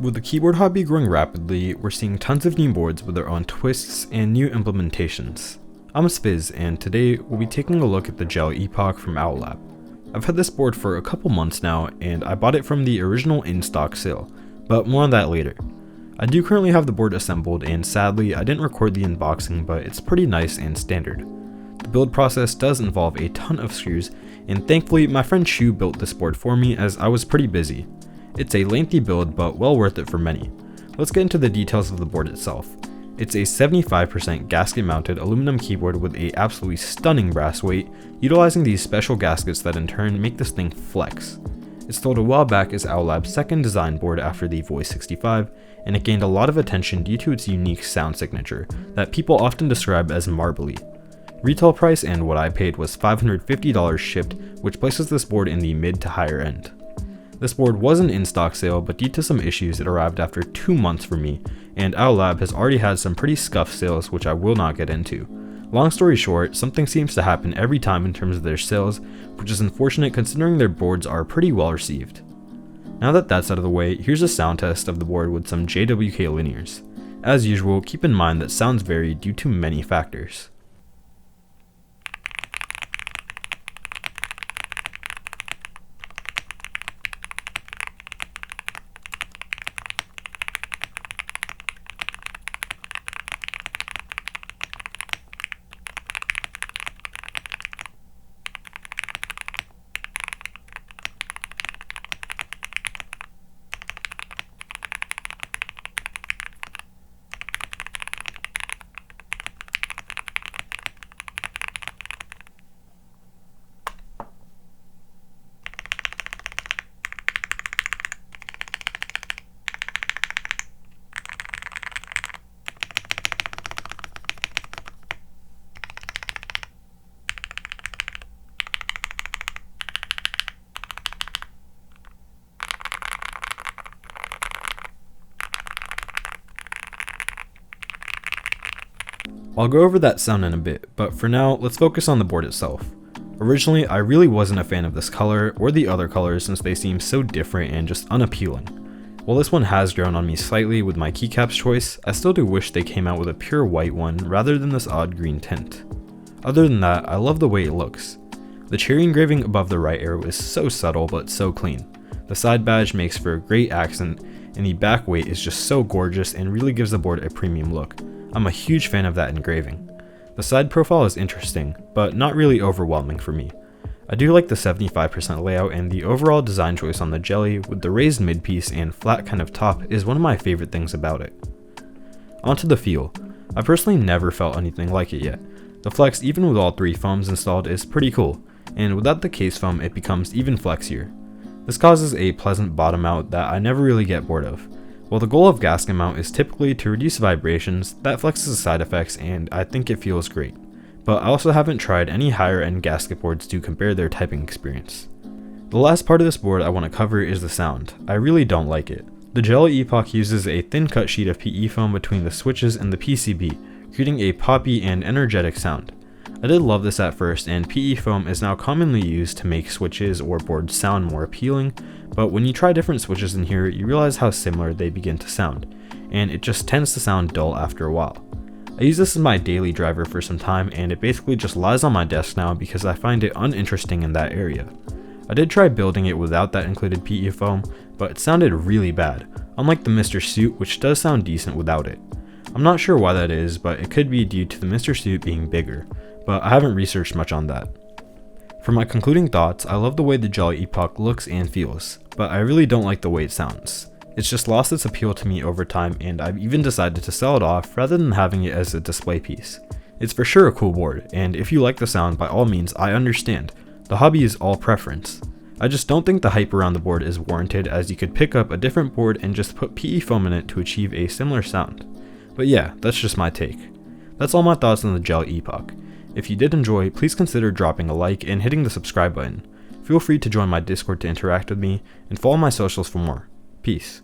With the keyboard hobby growing rapidly, we're seeing tons of new boards with their own twists and new implementations. I'm sviz, and today we'll be taking a look at the gel Epoch from Outlab. I've had this board for a couple months now, and I bought it from the original in-stock sale, but more on that later. I do currently have the board assembled, and sadly I didn't record the unboxing, but it's pretty nice and standard. The build process does involve a ton of screws, and thankfully my friend Shu built this board for me as I was pretty busy. It's a lengthy build, but well worth it for many. Let's get into the details of the board itself. It's a 75% gasket mounted aluminum keyboard with a absolutely stunning brass weight, utilizing these special gaskets that in turn make this thing flex. It sold a while back as Outlab's second design board after the Voice 65, and it gained a lot of attention due to its unique sound signature that people often describe as marbly. Retail price and what I paid was $550 shipped, which places this board in the mid to higher end. This board was an in-stock sale, but due to some issues it arrived after 2 months for me, and Outlab has already had some pretty scuffed sales which I will not get into. Long story short, something seems to happen every time in terms of their sales, which is unfortunate considering their boards are pretty well received. Now that that's out of the way, here's a sound test of the board with some JWK linears. As usual, keep in mind that sounds vary due to many factors. I'll go over that sound in a bit, but for now, let's focus on the board itself. Originally, I really wasn't a fan of this color or the other colors since they seem so different and just unappealing. While this one has grown on me slightly with my keycaps choice, I still do wish they came out with a pure white one rather than this odd green tint. Other than that, I love the way it looks. The cherry engraving above the right arrow is so subtle but so clean. The side badge makes for a great accent, and the back weight is just so gorgeous and really gives the board a premium look. I'm a huge fan of that engraving. The side profile is interesting, but not really overwhelming for me. I do like the 75% layout, and the overall design choice on the jelly with the raised mid-piece and flat kind of top is one of my favorite things about it. Onto the feel. I personally never felt anything like it yet. The flex, even with all 3 foams installed, is pretty cool, and without the case foam it becomes even flexier. This causes a pleasant bottom out that I never really get bored of. While the goal of gasket mount is typically to reduce vibrations, that flexes the side effects and I think it feels great. But I also haven't tried any higher end gasket boards to compare their typing experience. The last part of this board I want to cover is the sound. I really don't like it. The gel Epoch uses a thin cut sheet of PE foam between the switches and the PCB, creating a poppy and energetic sound. I did love this at first, and PE foam is now commonly used to make switches or boards sound more appealing, but when you try different switches in here, you realize how similar they begin to sound, and it just tends to sound dull after a while. I use this as my daily driver for some time, and it basically just lies on my desk now because I find it uninteresting in that area. I did try building it without that included PE foam, but it sounded really bad, unlike the Mr. Suit, which does sound decent without it. I'm not sure why that is, but it could be due to the Mr. Suit being bigger, but I haven't researched much on that. For my concluding thoughts, I love the way the gel Epoch looks and feels, but I really don't like the way it sounds. It's just lost its appeal to me over time, and I've even decided to sell it off rather than having it as a display piece. It's for sure a cool board, and if you like the sound, by all means, I understand. The hobby is all preference. I just don't think the hype around the board is warranted, as you could pick up a different board and just put PE foam in it to achieve a similar sound. But yeah, that's just my take. That's all my thoughts on the gel Epoch. If you did enjoy, please consider dropping a like and hitting the subscribe button. Feel free to join my Discord to interact with me, and follow my socials for more. Peace.